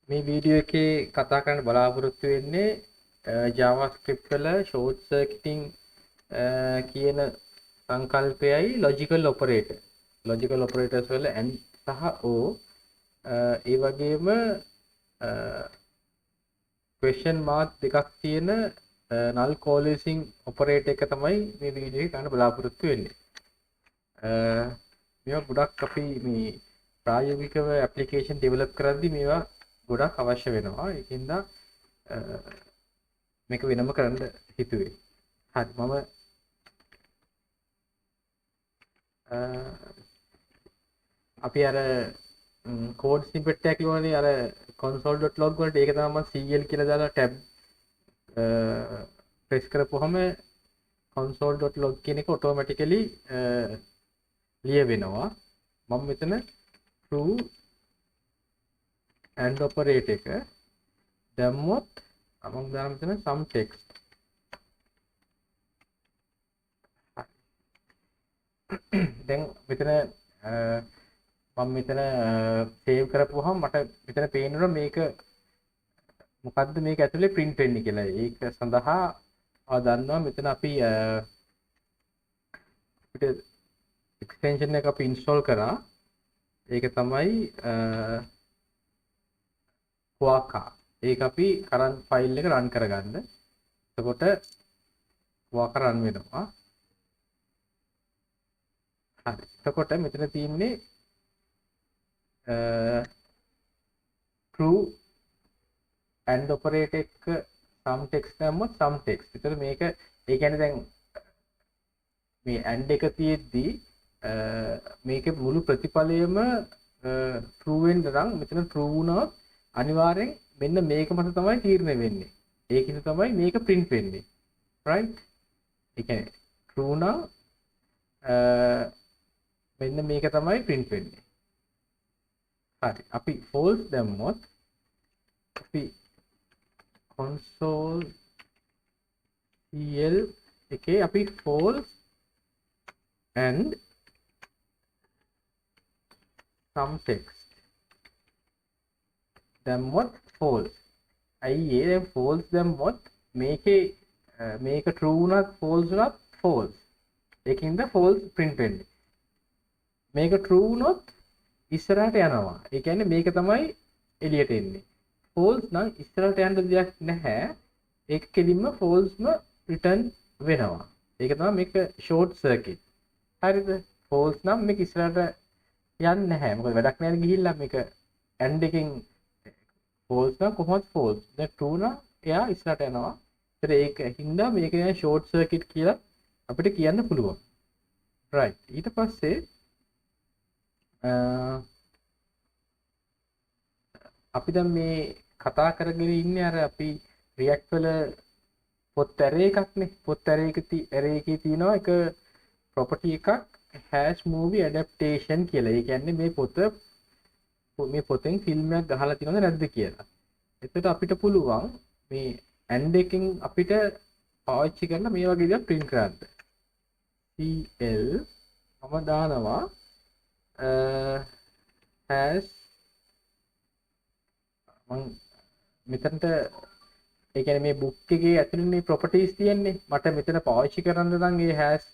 මේ වීඩියෝ එකේ කතා කරන්න බලාපොරොත්තු වෙන්නේ JavaScript වල short circuiting කියන සංකල්පයයි logical operator. logical operators වල and සහ o ඒ වගේම question mark දෙකක් තියෙන null coalescing operator එක තමයි මේ වීඩියෝ එකේ ගන්න බලාපොරොත්තු වෙන්නේ. මේවා ගොඩක් අපි මේ ප්‍රායෝගිකව ඇප්ලිකේෂන් ඩෙවලොප් කරද්දී මේවා ගොඩක් අවශ්‍ය වෙනවා. ඒකින්ද මේක වෙනම කරන්න හිතුවේ. හරි මම අපි අර කෝඩ් ස්නිපෙට් එකක් ලියවනේ අර console.log වලට ඒක තමයි මම cl කියලා දාලා tab ප්‍රෙස් කරපුවහම console.log කියන එක ඔටෝමැටිකලි ලියවෙනවා. මම මෙතන true and operator එක දැම්මොත් මම දාන මෙතන some text. දැන් මෙතන මම මෙතන සේව් කරපුවහම මට මෙතන පේනවා මේක මොකද්ද මේක ඇතුලේ print වෙන්නේ කියලා. ඒක සඳහා දන්නවා මෙතන අපි අපිට extension එක අපි install කරා. ඒක තමයි Quokka. ඒක අපි current file එක run කරගන්න. එතකොට Quokka run වෙනවා. හරි. එතකොට මෙතන තියෙන්නේ true and operator එක some text දැම්මොත් some text. ඒතර මේක ඒ කියන්නේ දැන් මේ and එක තියෙද්දි මේකේ මුළු ප්‍රතිඵලයම true වෙන්න නම් මෙතන true වුණොත් අනිවාර්යෙන් මෙන්න මේක මත තමයි තීරණය වෙන්නේ. ඒකින් තමයි මේක print වෙන්නේ. right? ඒ කියන්නේ true නම් මෙන්න මේක තමයි print වෙන්නේ. හරි. අපි false දැම්මොත් අපි console cl එකේ අපි false and some text දැම්මොත් false. ඇයි ඒ false දැම්මොත් මේකේ මේක true වුණත් false වුණත් false. ඒකින්ද false print වෙන්නේ. මේක true වුණොත් ඉස්සරහට යනවා. ඒ කියන්නේ මේක තමයි එළියට එන්නේ. false නම් ඉස්සරහට යන්න දෙයක් නැහැ. ඒක කෙලින්ම falseම return වෙනවා. ඒක තමයි මේක short circuit. හරිද? false නම් මේක ඉස්සරහට යන්නේ නැහැ. මොකද වැඩක් නැහැ ගිහිල්ලා මේක and එකෙන් false නම් කොහොමද false? දැන් true නම් එයා ඉස්සරහට යනවා. ඒතර ඒක හින්දා මේක දැන් short circuit කියලා අපිට කියන්න පුළුවන්. right. ඊට පස්සේ අපි දැන් මේ කතා කරගෙන ඉන්නේ අර අපි React වල පොත් array එකක්නේ. පොත් array එකේ තියෙනවා එක property එකක් hash movie adaptation කියලා. ඒ කියන්නේ මේ පොතෙන් ෆිල්ම් එකක් ගහලා තියෙනවද නැද්ද කියලා. එතකොට අපිට පුළුවන් මේ and එකෙන් අපිට පාවිච්චි කරලා මේ වගේ දේවල් print කරන්න. cl මම දානවා hash මම මෙතනට ඒ කියන්නේ මේ book එකේ ඇතුළේ properties තියෙන්නේ. මට මෙතන පාවිච්චි කරන්න නම් ඒ hash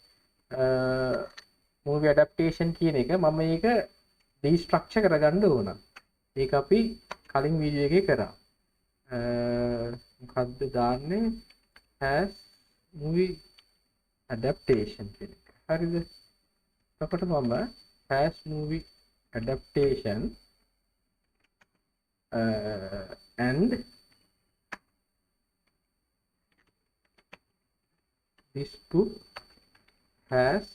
movie adaptation කියන එක මම මේක destructure කරගන්න ඕන. ඒක අපි කලින් වීඩියෝ එකේ කරා. මොකද්ද දාන්නේ hash movie adaptation කියන එක. හරිද? එතකොට මම hash movie adaptation and this book has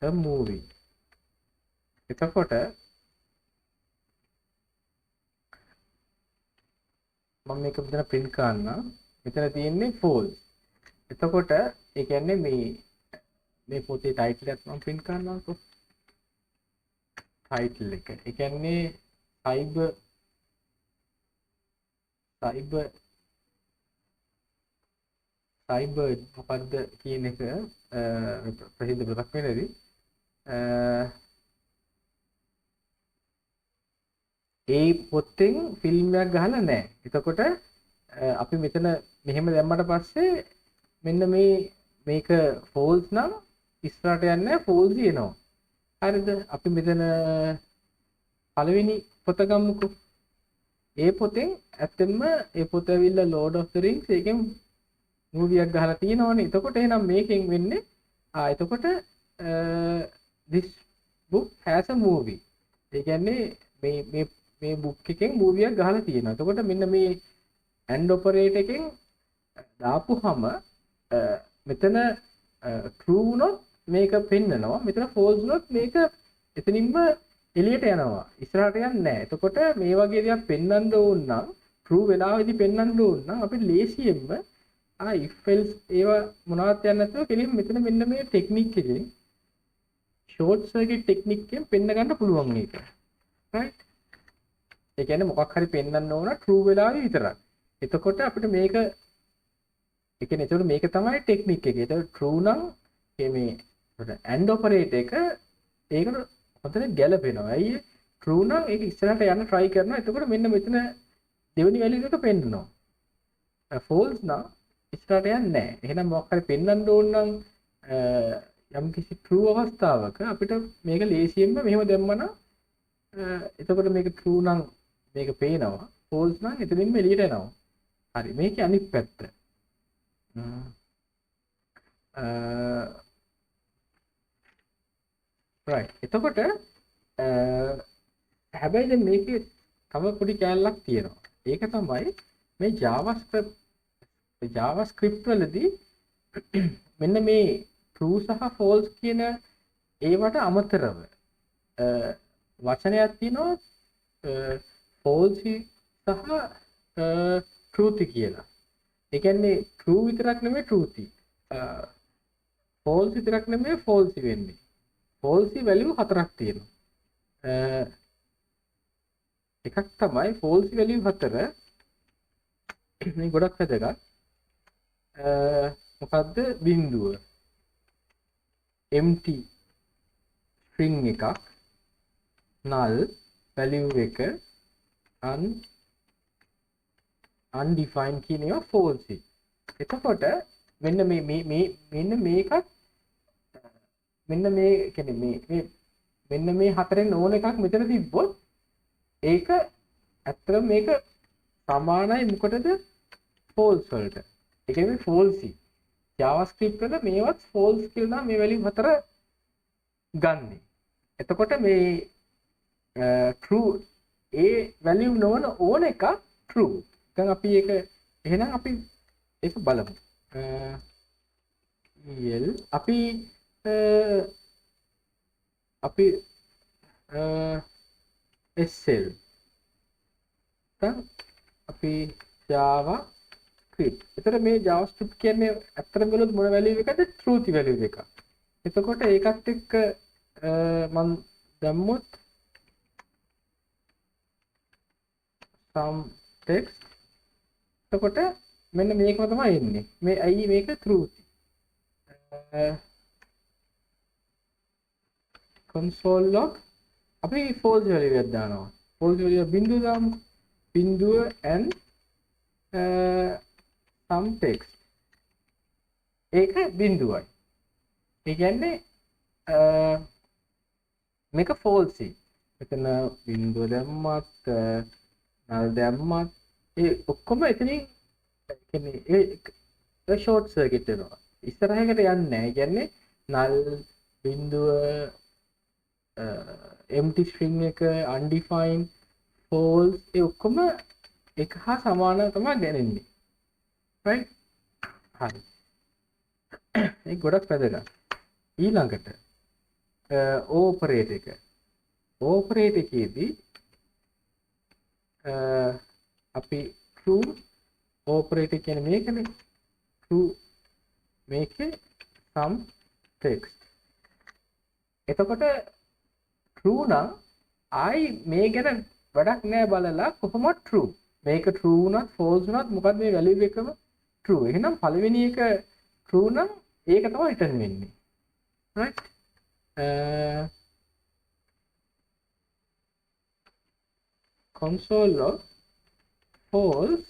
a movie. එතකොට මම මේක මෙතන print කරන්න. මෙතන තියෙන්නේ false. එතකොට ඒ කියන්නේ මේ පොතේ title එකක් මම print කරන්නම්කෝ. title එක. ඒ කියන්නේ cyber මොකද්ද කියන එක ප්‍රසිද්ධ පොතක් වෙනදී ඒ පොත්තෙන් ෆිල්ම් එකක් ගහලා නැහැ. එතකොට අපි මෙතන මෙහෙම දැම්මට පස්සේ මෙන්න මේක false නම් ඉස්සරහට යන්නේ false එනවා. හරිද? අපි මෙතන පළවෙනි පොත ගමුකෝ. ඒ පොතෙන් ඇත්තෙන්ම ඒ පොත ඇවිල්ලා Lord of the Rings එකෙන් මූවි එකක් ගහලා තියෙනවනේ. එතකොට එහෙනම් මේකෙන් වෙන්නේ එතකොට this book has a movie. ඒ කියන්නේ මේ බුක් එකෙන් මූවි එකක් ගහලා තියෙනවා. එතකොට මෙන්න මේ and operate එකෙන් දාපුහම මෙතන true වුණොත් මේක පෙන්නනවා. මෙතන false වුණොත් මේක එතනින්ම එළියට යනවා. ඉස්සරහට යන්නේ නැහැ. එතකොට මේ වගේ දේවල් පෙන්වන්න ඕන නම් true වෙලාවෙදි පෙන්වන්න ඕන නම් අපි ලේසියෙන්ම if else ඒවා මොනවත් යන්නේ නැතුව කෙලින් මෙතන මෙන්න මේ ටෙක්නික් එකෙන් short circuit ටෙක්නික් එකෙන් පෙන්න ගන්න පුළුවන් මේක. right? ඒ කියන්නේ මොකක් හරි පෙන්වන්න ඕන true වෙලාවෙ විතරක්. එතකොට අපිට මේක ඒ කියන්නේ එතකොට මේක තමයි ටෙක්නික් එක. ඒක true නම් මේ and operate එක ඒකට හොඳට ගැලපෙනවා. ඇයි true නම් ඒක ඉස්සරහට යන්න try කරනවා. එතකොට මෙන්න මෙතන දෙවෙනි value එක පෙන්නනවා. false නම් ඉස්සරහට යන්නේ නැහැ. එහෙනම් මොකක් හරි පෙන්වන්න ඕන නම් යම් කිසි true අවස්ථාවක අපිට මේක ලේසියෙන්ම මෙහෙම දැම්මනම් එතකොට මේක true නම් මේක පේනවා. false නම් එතනින්ම එළියට එනවා. හරි. මේකේ අනිත් පැත්ත. right. එතකොට හැබැයි දැන් මේකේ තව පොඩි කැලලක් තියෙනවා. ඒක තමයි මේ JavaScript වලදී මෙන්න මේ true සහ false කියන ඒවට අමතරව වචනයක් තියෙනවා false සහ truth කියලා. ඒ කියන්නේ true විතරක් නෙමෙයි truth. false විතරක් නෙමෙයි false වෙන්නේ. false value හතරක් තියෙනවා. එකක් තමයි false value හතර. මේ ගොඩක් වැදගත්. මොකද්ද බිඳුව? empty string එකක්, null value එක, undefined කියන ඒවා false. එතකොට මෙන්න මේකත් මෙන්න මේ කියන්නේ මෙන්න මේ හතරෙන් ඕන එකක් මෙතන තිබ්බොත් ඒක ඇත්තටම මේක සමානයි මොකටද false වලට. ඒ කියන්නේ false. JavaScript වල මේවත් false කියලා නම් මේ value හතර ගන්නෙ. එතකොට මේ true ඒ value නොවන ඕන එක true. දැන් අපි ඒක එහෙනම් අපි ඒක බලමු. අපි SL දැන් අපි JavaScript. එතකොට මේ JavaScript කියන්නේ ඇත්තටම බලද්දි මොන value එකද? truth value එක. එතකොට ඒකත් එක්ක මම දැම්මොත් some text. එතකොට මෙන්න මේකම තමයි එන්නේ. මේ ඇයි මේක truth. console log අපි false value එකක් දානවා. false value බිඳුව දාමු. බිඳුව and some text. ඒක බිඳුවයි. ඒ කියන්නේ මේක false. මෙතන බිඳුව දැම්මත් null දැම්මත් ඒ ඔක්කොම එතනින් කියන්නේ ඒ short circuit වෙනවා. ඉස්සරහකට යන්නේ නැහැ. ඒ කියන්නේ null බිඳුව empty string එක undefined false ඒ ඔක්කොම එක හා සමානව තමයි දැනෙන්නේ. right? හරි. ඒක ගොඩක් වැදගත්. ඊළඟට operate එක. operate එකේදී අපි true operate කියන්නේ මේකනේ. true මේකේ some text. එතකොට true නම් ආයි මේ ගැන වැඩක් නෑ බලලා කොහොමද true. මේක true වුණත් false වුණත් මොකද මේ value එකම true. එහෙනම් පළවෙනි එක true නම් ඒක තමයි return වෙන්නේ. right? console log false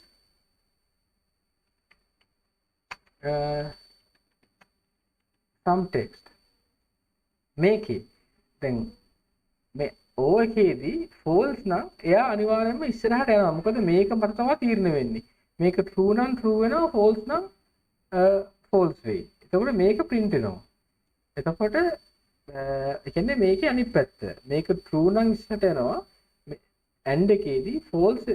some text මේකේ දැන් මේ O එකේදී false නම් එයා අනිවාර්යයෙන්ම ඉස්සරහට යනවා. මොකද මේක මත තමයි තීරණය වෙන්නේ. මේක true නම් true වෙනවා, false නම් false වෙයි. එතකොට මේක print වෙනවා. එතකොට ඒ කියන්නේ මේකේ අනිත් පැත්ත. මේක true නම් ඉස්සරහට යනවා. and එකේදී false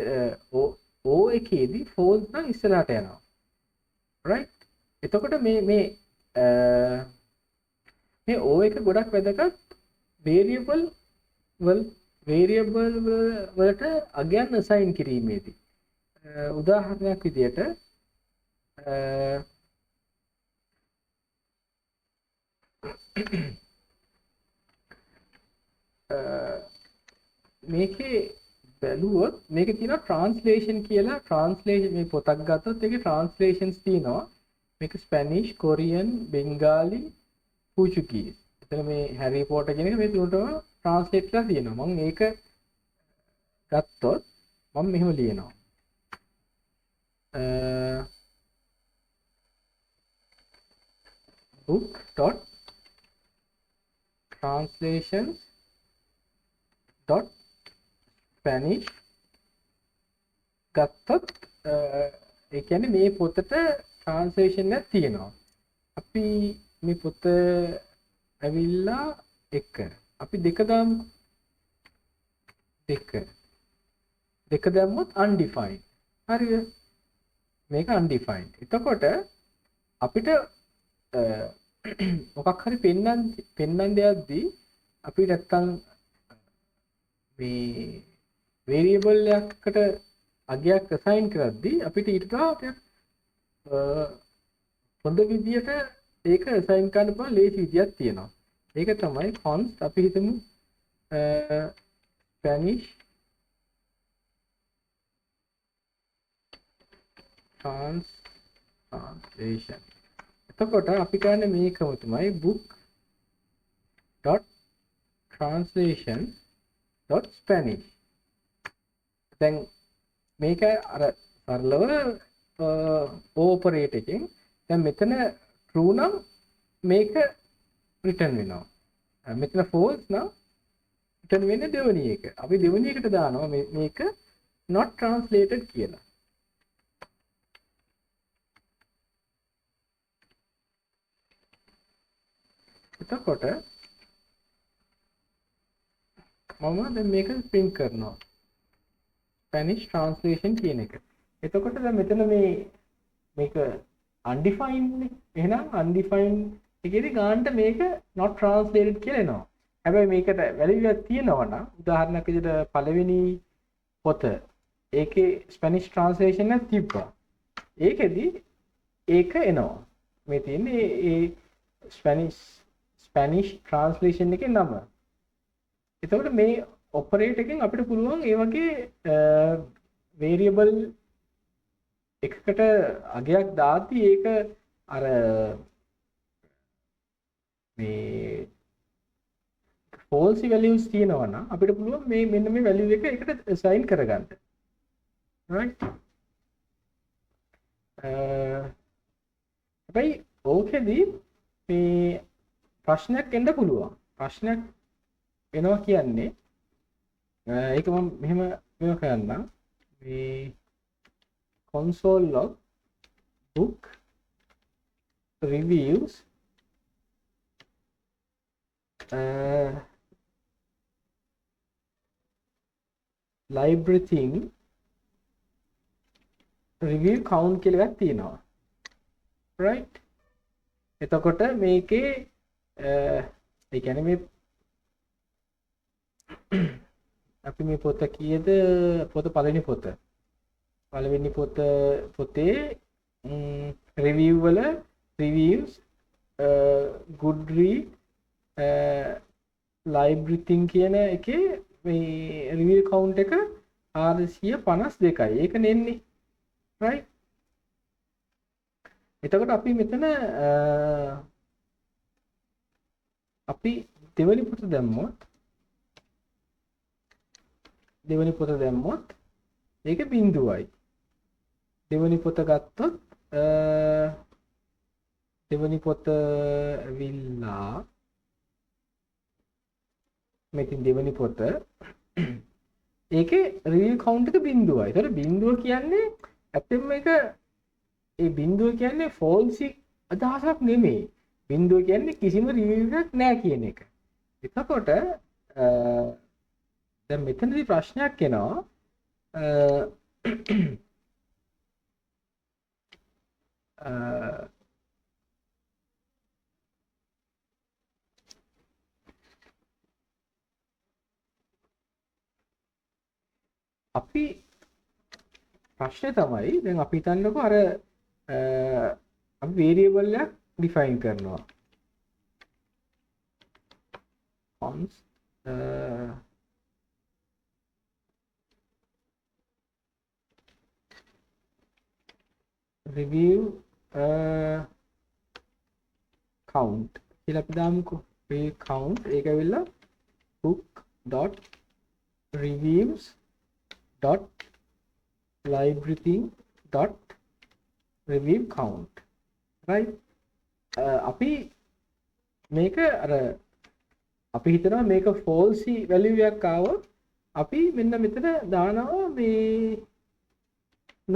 O එකේදී false නම් ඉස්සරහට යනවා. right? එතකොට මේ O එක ගොඩක් වැදගත් variable වලට අගයන් assign කිරීමේදී. උදාහරණයක් විදියට මේකේ බැලුවොත් මේකේ තියෙනවා translation කියලා. translation මේ පොතක් ගත්තොත් ඒකේ translations තියෙනවා. මේක Spanish, Korean, Bengali, Portuguese. එතන මේ Harry Potter කියන එක මේ තුනටම translate කරලා තියෙනවා. මම ඒක ගත්තොත් මම මෙහෙම ලියනවා. book.translations.spanish ගත්තොත් ඒ කියන්නේ මේ පොතට translation එකක් තියෙනවා. අපි මේ පොත ඇවිල්ලා එක අපි දෙක දාමු. දෙක දැම්මොත් undefined. හරිද? මේක undefined. එතකොට අපිට මොකක් හරි පෙන්නන්න දෙයක්දී අපි නැත්තම් මේ variable එකකට අගයක් assign කරද්දී අපිට ඊට වඩා හොඳ විදියට ඒක assign කරන්න පුළුවන් ලේසි විදියක් තියෙනවා. ඒක තමයි const. අපි හිතමු Spanish translation. එතකොට අපි කරන්නේ මේකම තමයි book.translation.spanish. දැන් මේක අර සරලව ඕපරේට් එකෙන් දැන් මෙතන true නම් මේක return වෙනවා. මෙතන false නම් return වෙන්නේ දෙවෙනි එක. අපි දෙවෙනි එකට දානවා මේක not translated කියලා. එතකොට මම දැන් මේක print කරනවා. Spanish translation කියන එක. එතකොට දැන් මෙතන මේක undefined නේ. එහෙනම් undefined එකේදී ගන්නට මේක not translated කියලා එනවා. හැබැයි මේකට value එකක් තියෙනවා නම් උදාහරණයක් විදිහට පළවෙනි පොත ඒකේ Spanish translation එකක් තිබ්බා. ඒකෙදි ඒක එනවා. මේ තියෙන්නේ ඒ Spanish translation එකේ නම. එතකොට මේ ඔපරේට් එකෙන් අපිට පුළුවන් ඒ වගේ variable එකකට අගයක් දාද්දි ඒක අර මේ false values තියෙනවා නම් අපිට පුළුවන් මේ මෙන්න මේ value එක එකට assign කරගන්න. right? හැබැයි ඕකෙදී මේ ප්‍රශ්නයක් එන්න පුළුවන්. ප්‍රශ්නයක් එනවා කියන්නේ ඒක මම මෙහෙම කරන්නම්. මේ console log book reviews library thing review count කියලා එකක් තියෙනවා. right? එතකොට මේකේ ඒ කියන්නේ මේ අපි මේ පොත කීයද? පොත පළවෙනි පොතේ review වල reviews Goodread library thing කියන එකේ මේ review count එක 452යි. ඒක නෙන්නේ. right? එතකොට අපි මෙතන අපි දෙවෙනි පොත දැම්මොත් දෙවෙනි පොත දැම්මොත් ඒක බිඳුවයි. දෙවෙනි පොත ගත්තොත් දෙවෙනි පොත ඇවිල්ලා මෙතින් දෙවෙනි පොත ඒකේ රිවීව් කවුන්ට් එක බිඳුවයි. ඒතර බිඳුව කියන්නේ ඇත්තෙන්ම ඒක ඒ බිඳුව කියන්නේ ෆෝල්සි අදහසක් නෙමෙයි. බිඳුව කියන්නේ කිසිම රිවීව් එකක් නැහැ කියන එක. එතකොට දැන් මෙතනදී ප්‍රශ්නයක් එනවා අපි ප්‍රශ්නේ තමයි දැන් අපි හිතන්නකෝ අර අපි වේරියබල් එකක් ඩිෆයින් කරනවා const review count කියලා අපි දාමුකෝ review count ඒක ඇවිල්ලා book dot reviews dot library thing dot review count right අපි මේක අර අපි හිතනවා මේක false value එකක් ආවොත් අපි මෙන්න මෙතන දානවා මේ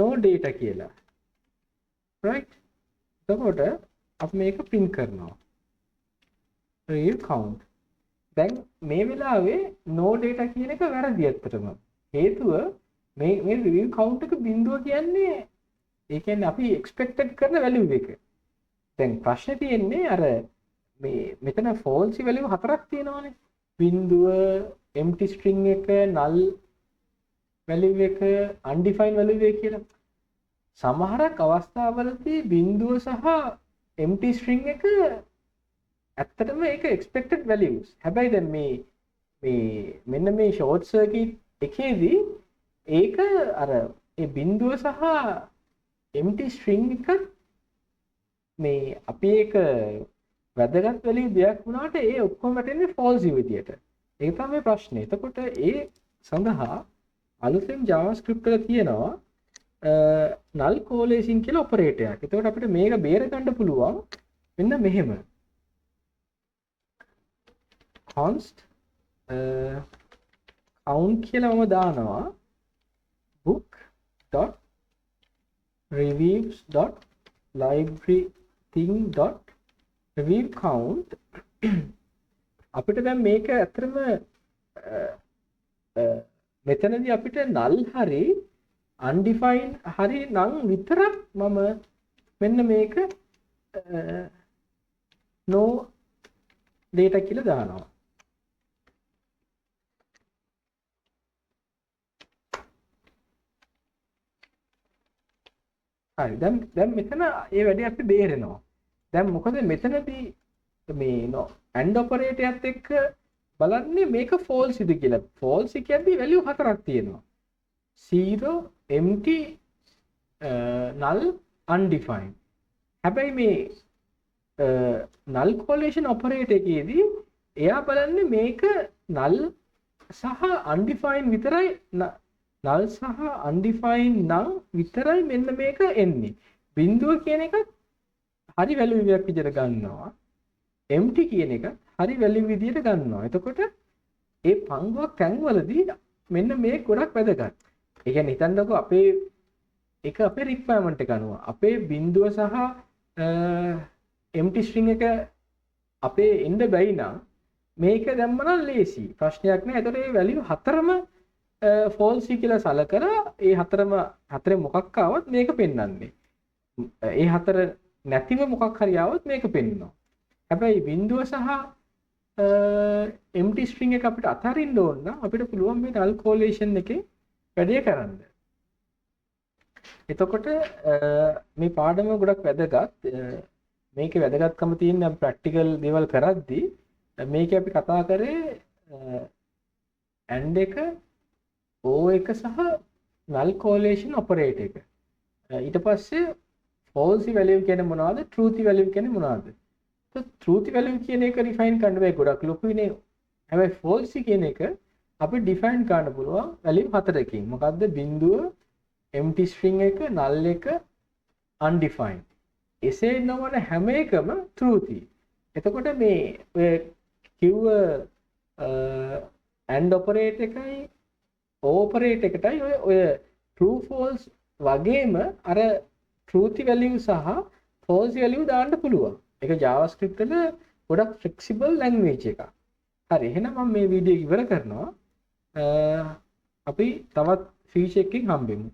no data කියලා right එතකොට අපි මේක print කරනවා review count දැන් මේ වෙලාවේ no data කියන එක වැරදි ඇත්තටම හේතුව මේ review count එක බිඳුව කියන්නේ ඒ කියන්නේ අපි expected කරන value එක දැන් ප්‍රශ්නේ තියෙන්නේ අර මේ මෙතන false value හතරක් තියෙනවානේ බිඳුව empty string එක null value එක undefined value එක කියලා සමහරක් අවස්ථාවලදී බිඳුව සහ empty string එක ඇත්තටම ඒක expected values හැබැයි දැන් මේ මෙන්න මේ short circuit එකේදී ඒක අර ඒ බිඳුව සහ empty string එක මේ අපි ඒක වැදගත් value දෙයක් වුණාට ඒ ඔක්කොම වැටෙන්නේ false විදියට. ඒක තමයි ප්‍රශ්නේ. එතකොට ඒ සඳහා අලුතෙන් JavaScript වල තියෙනවා null correlation කියලා operator එකක්. එතකොට අපිට මේක බේර ගන්න පුළුවන් මෙන්න මෙහෙම. const count කියලා මම දානවා book dot reviews dot library thing dot review count අපිට දැන් මේක ඇත්තටම මෙතනදී අපිට null හරි undefined හරි නම් විතරක් මම මෙන්න මේක no data කියලා දානවා හරි දැන් මෙතන ඒ වැඩේ අපි බේරෙනවා දැන් මොකද මෙතනදී මේ AND operator එකත් එක්ක බලන්නේ මේක false ඉද කියලා. false කියන්නේ value හතරක් තියෙනවා. 0 empty null undefined. හැබැයි මේ null correlation operator එකේදී එයා බලන්නේ මේක null සහ undefined විතරයි null සහ undefined නම් විතරයි මෙන්න මේක එන්නේ. බිඳුව කියන එක හරි value එකක් විදිහට ගන්නවා. empty කියන එක හරි value විදිහට ගන්නවා. එතකොට ඒ පංගුවක් තැන්වලදී මෙන්න මේ ගොඩක් වැදගත්. ඒ කියන්නේ හිතන්නකෝ අපේ requirement එක අනුව අපේ බිඳුව සහ empty string එක අපේ එන්න බැයි නම් මේක දැම්මනම් ලේසි. ප්‍රශ්නයක් නෑ. එතකොට මේ value හතරම false කියලා සලකලා ඒ හතරේ මොකක් ආවත් මේක පෙන්වන්නේ. ඒ හතර නැතිව මොකක් හරි ආවොත් මේක පෙන්වනවා. හැබැයි බිඳුව සහ empty string එක අපිට අතහරින්න ඕන නම් අපිට පුළුවන් මේ null correlation එකේ වැඩේ කරන්න. එතකොට මේ පාඩම ගොඩක් වැදගත්. මේකේ වැදගත්කම තියෙන්නේ අපි ප්‍රැක්ටිකල් දේවල් කරද්දී මේකේ අපි කතා කරේ AND එක O එක සහ null correlation operator එක. ඊට පස්සේ false value කියන්නේ මොනවද? truth value කියන්නේ මොනවද? truth value කියන එක රිෆයින් කරන්න බෑ ගොඩක් ලොකුයිනේ. හැබැයි false කියන එක අපි ඩිෆයින් කරන්න පුළුවන් වැලියු හතරකින්. මොකද්ද? බිඳුව, empty string එක, null එක, undefined. එසේ නොවන හැම එකම true. එතකොට මේ ඔය කිව්ව and operator එකයි operate එකටයි ඔය true false වගේම අර truth value සහ false value දාන්න පුළුවන්. ඒක JavaScript වල ගොඩක් flexible language එකක්. හරි, එහෙනම් මම මේ වීඩියෝ ඉවර කරනවා. අපි තවත් ෆීචර් එකකින් හම්බෙමු.